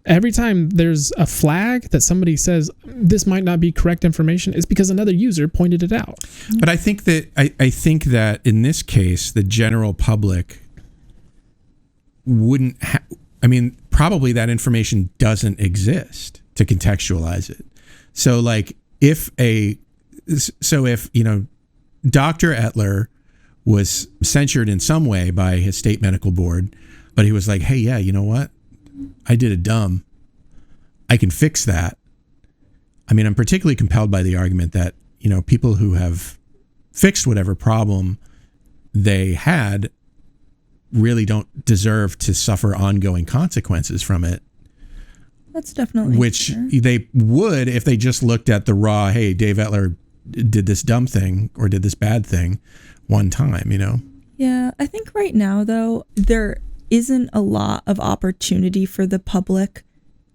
Every time there's a flag that somebody says this might not be correct information, it's because another user pointed it out. But I think that I think that in this case, the general public wouldn't probably that information doesn't exist to contextualize it. So like if you know, Dr. Etler was censured in some way by his state medical board, but he was like, hey, yeah, you know what? I did a dumb. I can fix that. I mean, I'm particularly compelled by the argument that, you know, people who have fixed whatever problem they had really don't deserve to suffer ongoing consequences from it. That's definitely which fair. They would if they just looked at the raw, hey, Dave Etler did this dumb thing or did this bad thing one time, you know? Yeah, I think right now, though, there isn't a lot of opportunity for the public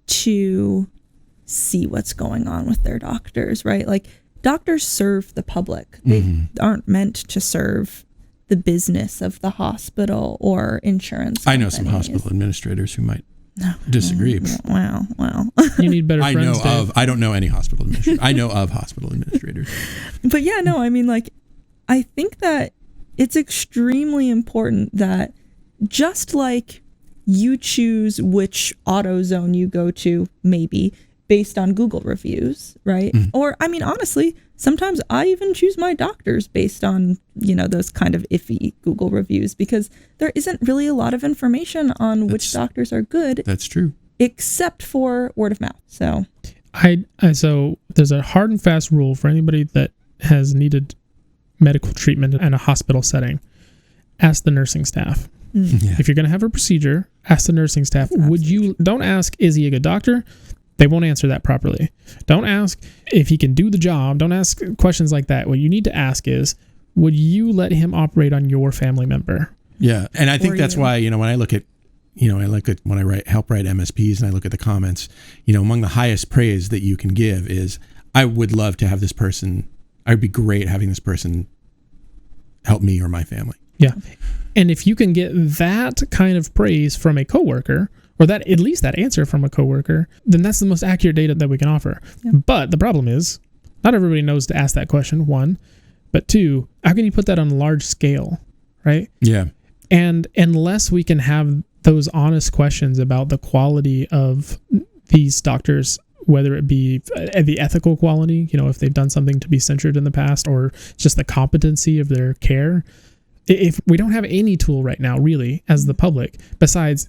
to see what's going on with their doctors, right? Like, doctors serve the public. They aren't meant to serve the business of the hospital or insurance companies. I know some hospital administrators who might disagree. Wow. You need better friends, Dave. I don't know any hospital administrators. I know of hospital administrators. But yeah, no, I mean, like, I think that it's extremely important that just like you choose which AutoZone you go to, maybe based on Google reviews, right? Or, I mean, honestly, sometimes I even choose my doctors based on, you know, those kind of iffy Google reviews because there isn't really a lot of information on which doctors are good. That's true. Except for word of mouth. So so there's a hard and fast rule for anybody that has needed medical treatment in a hospital setting. Ask the nursing staff. Yeah. If you're going to have a procedure, ask the nursing staff, don't ask, is he a good doctor? They won't answer that properly. Don't ask if he can do the job. Don't ask questions like that. What you need to ask is, would you let him operate on your family member? Yeah. And I think that's why, you know, when I look at when I help write MSPs and I look at the comments, you know, among the highest praise that you can give is, I would love to have this person, I'd be great having this person help me or my family. Yeah. And if you can get that kind of praise from a coworker, or that at least that answer from a coworker, then that's the most accurate data that we can offer. Yeah. But the problem is, not everybody knows to ask that question, one. But two, how can you put that on a large scale, right? Yeah. And unless we can have those honest questions about the quality of these doctors, whether it be the ethical quality, you know, if they've done something to be censured in the past, or just the competency of their care, if we don't have any tool right now, really, as the public, besides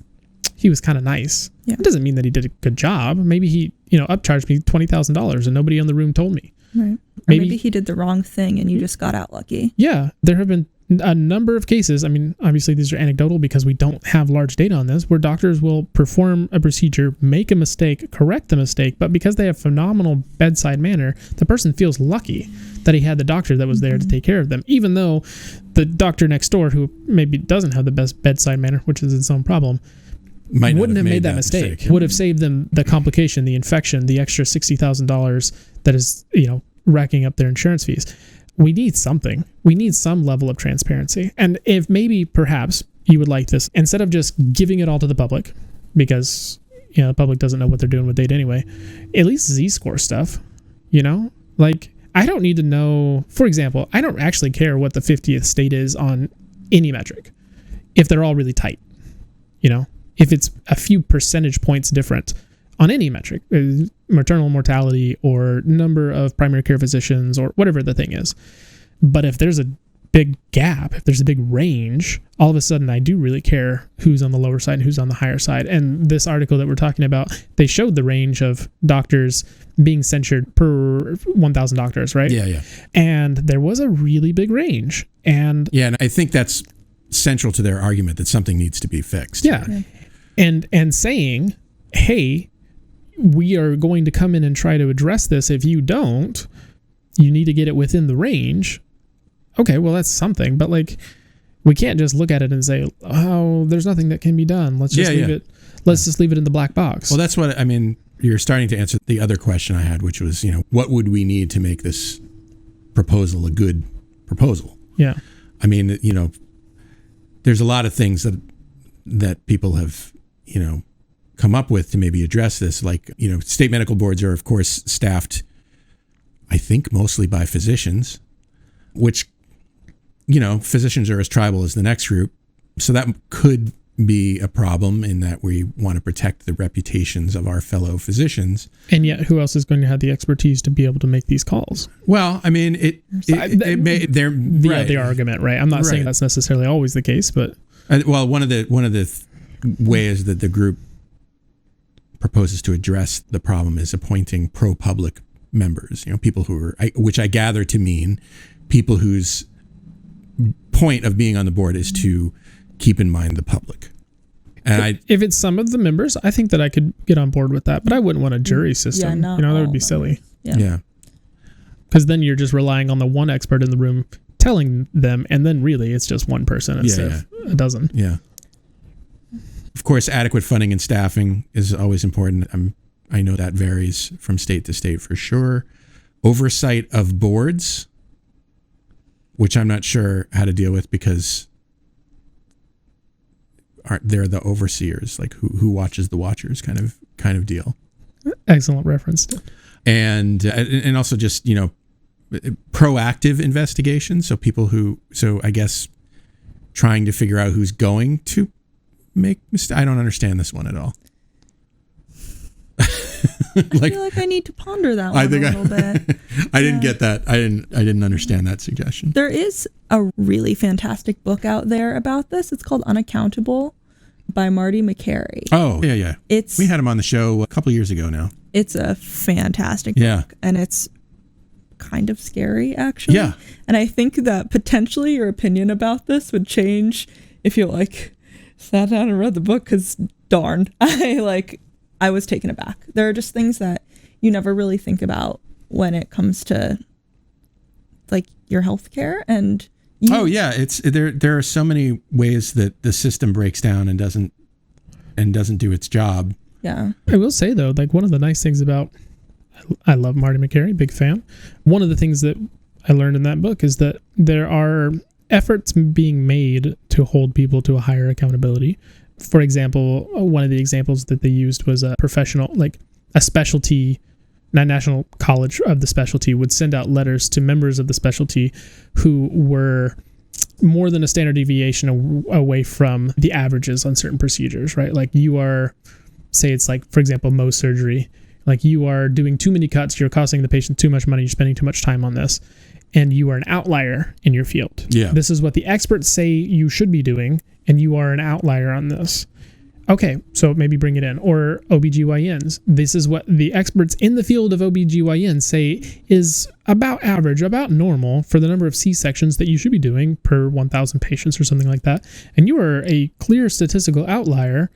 he was kind of nice. Yeah. It doesn't mean that he did a good job. Maybe he, you know, upcharged me $20,000 and nobody in the room told me. Right. Maybe he did the wrong thing and you just got out lucky. Yeah. There have been a number of cases, I mean, obviously these are anecdotal because we don't have large data on this, where doctors will perform a procedure, make a mistake, correct the mistake, but because they have phenomenal bedside manner, the person feels lucky that he had the doctor that was there to take care of them, even though the doctor next door, who maybe doesn't have the best bedside manner, which is its own problem, wouldn't have made that mistake. Would have saved them the complication, the infection, the extra $60,000 that is, racking up their insurance fees. We need something. We need some level of transparency. And if maybe perhaps you would like this, instead of just giving it all to the public, because the public doesn't know what they're doing with data anyway, at least Z-score stuff, like I don't need to know, for example, I don't actually care what the 50th state is on any metric if they're all really tight, if it's a few percentage points different on any metric, maternal mortality or number of primary care physicians or whatever the thing is. But if there's a big gap, if there's a big range, all of a sudden I do really care who's on the lower side and who's on the higher side. And this article that we're talking about, they showed the range of doctors being censured per 1,000 doctors, right? Yeah. And there was a really big range. And I think that's central to their argument that something needs to be fixed. Yeah. And saying, hey, we are going to come in and try to address this. If you don't, you need to get it within the range. Okay, well, that's something. But we can't just look at it and say, oh, there's nothing that can be done. Let's just leave it. Let's just leave it in the black box. Well, that's what I mean. You're starting to answer the other question I had, which was, what would we need to make this proposal a good proposal? Yeah. I mean, there's a lot of things that people have, come up with to maybe address this. Like, state medical boards are, of course, staffed, I think, mostly by physicians, which, physicians are as tribal as the next group. So that could be a problem in that we want to protect the reputations of our fellow physicians. And yet, who else is going to have the expertise to be able to make these calls? Well, I mean, they're the argument, right? I'm not saying that's necessarily always the case, but one of the ways that the group proposes to address the problem is appointing pro-public members, people who are, which I gather to mean people whose point of being on the board is to keep in mind the public. And if it's some of the members, I think that I could get on board with that, but I wouldn't want a jury system. That would be silly. Yeah. Because then you're just relying on the one expert in the room telling them, and then really it's just one person instead of a dozen. Yeah. Of course, adequate funding and staffing is always important. I know that varies from state to state for sure. Oversight of boards, which I'm not sure how to deal with because they're the overseers, like who watches the watchers kind of deal. Excellent reference. And also just, proactive investigation. So I guess trying to figure out who's going to make mistakes. I don't understand this one at all. I feel like I need to ponder that one a little bit. I didn't get that. I didn't understand that suggestion. There is a really fantastic book out there about this. It's called Unaccountable by Marty McCary. Oh, yeah. We had him on the show a couple years ago now. It's a fantastic book, and it's kind of scary, actually. Yeah. And I think that potentially your opinion about this would change if you sat down and read the book, because darn, I was taken aback. There are just things that you never really think about when it comes to your healthcare. And there are so many ways that the system breaks down and doesn't do its job. Yeah. I will say though, one of the nice things about, I love Marty McCary, big fan. One of the things that I learned in that book is that there are efforts being made to hold people to a higher accountability. For example, one of the examples that they used was a professional, a specialty, National College of the Specialty would send out letters to members of the specialty who were more than a standard deviation away from the averages on certain procedures, right? You are, say it's for example, Mohs surgery. You are doing too many cuts, you're costing the patient too much money, you're spending too much time on this, and you are an outlier in your field. Yeah. This is what the experts say you should be doing, and you are an outlier on this. Okay, so maybe bring it in. Or OBGYNs. This is what the experts in the field of OBGYN say is about average, about normal for the number of C-sections that you should be doing per 1,000 patients or something like that. And you are a clear statistical outlier.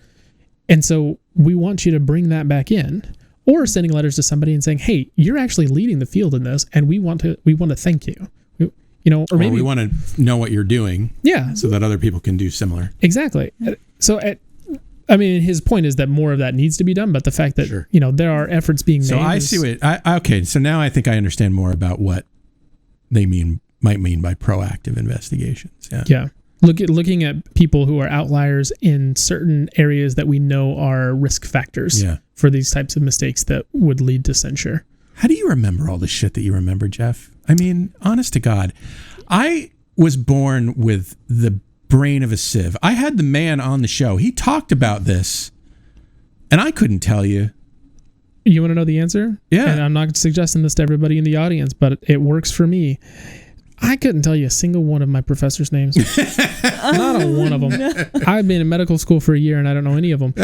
And so we want you to bring that back in. Or sending letters to somebody and saying, hey, you're actually leading the field in this, and we want to thank you. Or maybe we want to know what you're doing. Yeah. So that other people can do similar. Exactly. So his point is that more of that needs to be done, but the fact that, Sure. There are efforts being made. So I see what, okay, so now I think I understand more about what they might mean by proactive investigations. Yeah. Yeah. Looking at people who are outliers in certain areas that we know are risk factors for these types of mistakes that would lead to censure. How do you remember all the shit that you remember, Jeff? I mean, honest to God, I was born with the brain of a sieve. I had the man on the show. He talked about this, and I couldn't tell you. You want to know the answer? Yeah. And I'm not suggesting this to everybody in the audience, but it works for me. I couldn't tell you a single one of my professors' names. Not a one of them. I've been in medical school for a year and I don't know any of them. He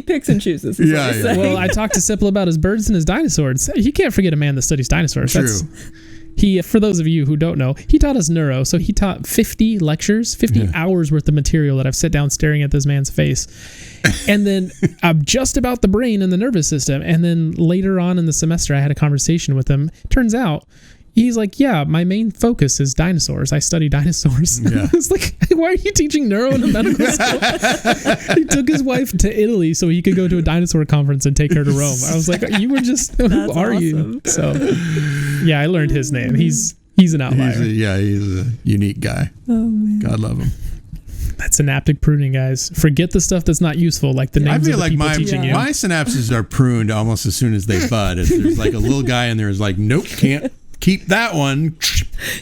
picks and chooses. Yeah. Well, I talked to Sipple about his birds and his dinosaurs. You can't forget a man that studies dinosaurs. True. He, for those of you who don't know, he taught us neuro. So he taught 50 lectures, 50 hours worth of material that I've sat down staring at this man's face. And then just about the brain and the nervous system. And then later on in the semester, I had a conversation with him. Turns out, he's like, yeah, my main focus is dinosaurs. I study dinosaurs. Yeah. I was like, why are you teaching neuro in a medical school? He took his wife to Italy so he could go to a dinosaur conference and take her to Rome. I was like, you were just, who are you? So, yeah, I learned his name. He's an outlier. He's a unique guy. Oh, man. God love him. That's synaptic pruning, guys. Forget the stuff that's not useful, like the names of the people teaching you. My synapses are pruned almost as soon as they bud. If there's like a little guy in there who's like, nope, can't keep that one.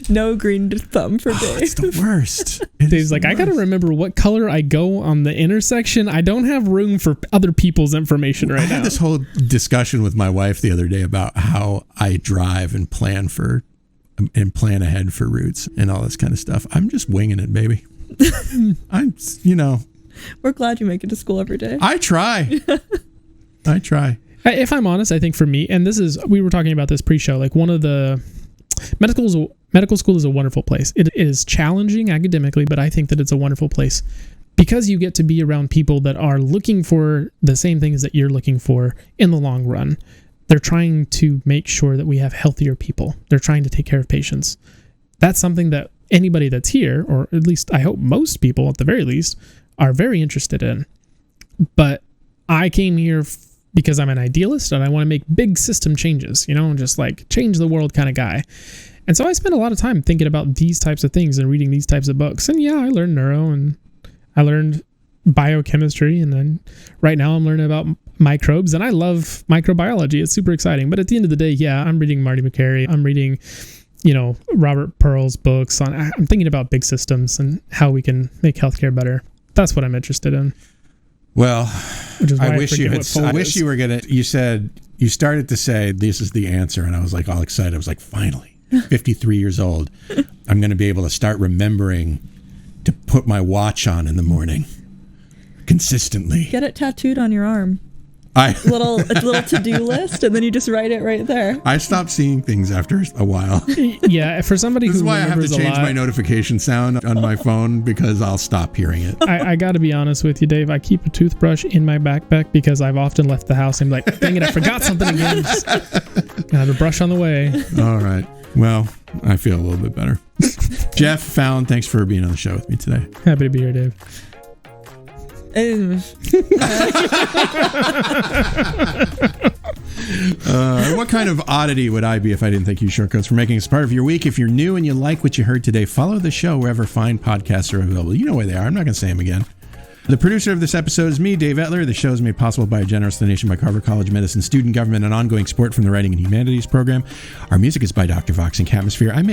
No green thumb for Dave. It's the worst. Dave's like, I got to remember what color I go on the intersection. I don't have room for other people's information right now. I had this whole discussion with my wife the other day about how I drive and plan ahead for routes and all this kind of stuff. I'm just winging it, baby. We're glad you make it to school every day. I try. If I'm honest, I think for me, and we were talking about this pre-show, like one of the medical school is a wonderful place. It is challenging academically, but I think that it's a wonderful place because you get to be around people that are looking for the same things that you're looking for in the long run. They're trying to make sure that we have healthier people. They're trying to take care of patients. That's something that anybody that's here, or at least I hope most people at the very least, are very interested in. But I came here because I'm an idealist and I want to make big system changes, just like change the world kind of guy. And so I spent a lot of time thinking about these types of things and reading these types of books. And I learned neuro and I learned biochemistry. And then right now I'm learning about microbes and I love microbiology. It's super exciting. But at the end of the day, I'm reading Marty McCary. I'm reading, Robert Pearl's books I'm thinking about big systems and how we can make healthcare better. That's what I'm interested in. Well, I wish you were going to, you started to say, this is the answer. And I was like all excited. I was like, finally, 53 years old. I'm going to be able to start remembering to put my watch on in the morning consistently. Get it tattooed on your arm. A little to-do list, and then you just write it right there. I stopped seeing things after a while. Yeah, for somebody who remembers a lot. This is why I have to change my notification sound on my phone because I'll stop hearing it. I got to be honest with you, Dave. I keep a toothbrush in my backpack because I've often left the house and I'm like, dang it, I forgot something again. I have a brush on the way. All right. Well, I feel a little bit better. Jeff Fallon, thanks for being on the show with me today. Happy to be here, Dave. What kind of oddity would I be if I didn't thank you, Shortcoats, for making us part of your week? If you're new and you like what you heard today, follow the show wherever fine podcasts are available. You know where they are. I'm not going to say them again. The producer of this episode is me, Dave Etler. The show is made possible by a generous donation by Carver College Medicine Student Government and ongoing support from the Writing and Humanities program. Our music is by Dr. Vox and Catmosphere. I'm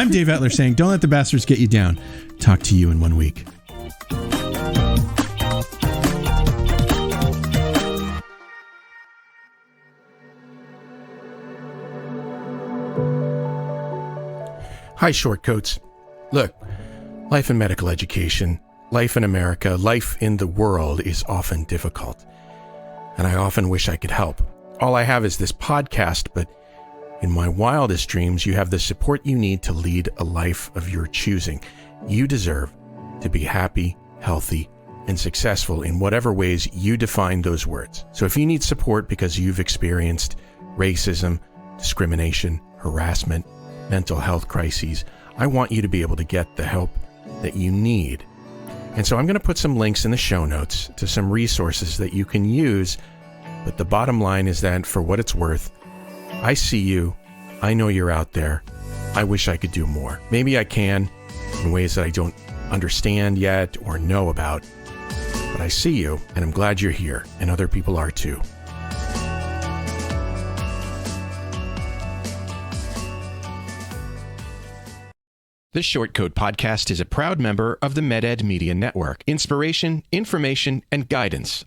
Dave Etler saying, don't let the bastards get you down. Talk to you in 1 week. Hi, Shortcoats. Look, life in medical education, Life in America, life in the world is often difficult, and I often wish I could help. All I have is this podcast, but in my wildest dreams, you have the support you need to lead a life of your choosing. You deserve to be happy, healthy, and successful in whatever ways you define those words. So if you need support because you've experienced racism, discrimination, harassment, mental health crises, I want you to be able to get the help that you need. And so I'm going to put some links in the show notes to some resources that you can use. But the bottom line is that for what it's worth, I see you. I know you're out there. I wish I could do more. Maybe I can in ways that I don't understand yet or know about. But I see you, and I'm glad you're here, and other people are too. This Short Code podcast is a proud member of the MedEd Media Network. Inspiration, information, and guidance